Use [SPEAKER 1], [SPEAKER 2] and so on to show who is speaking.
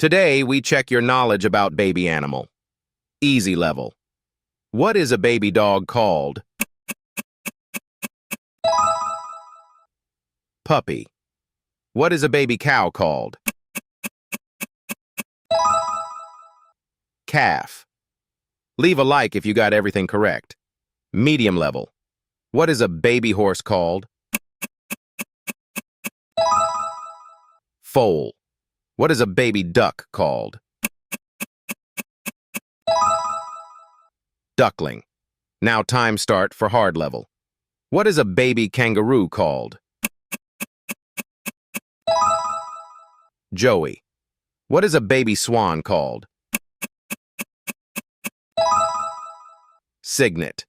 [SPEAKER 1] Today, we check your knowledge about baby animal. Easy level. What is a baby dog called? Puppy. What is a baby cow called? Calf. Leave a like if you got everything correct. Medium level. What is a baby horse called? Foal. What is a baby duck called? Duckling. Now time start for hard level. What is a baby kangaroo called? Joey. What is a baby swan called? Cygnet.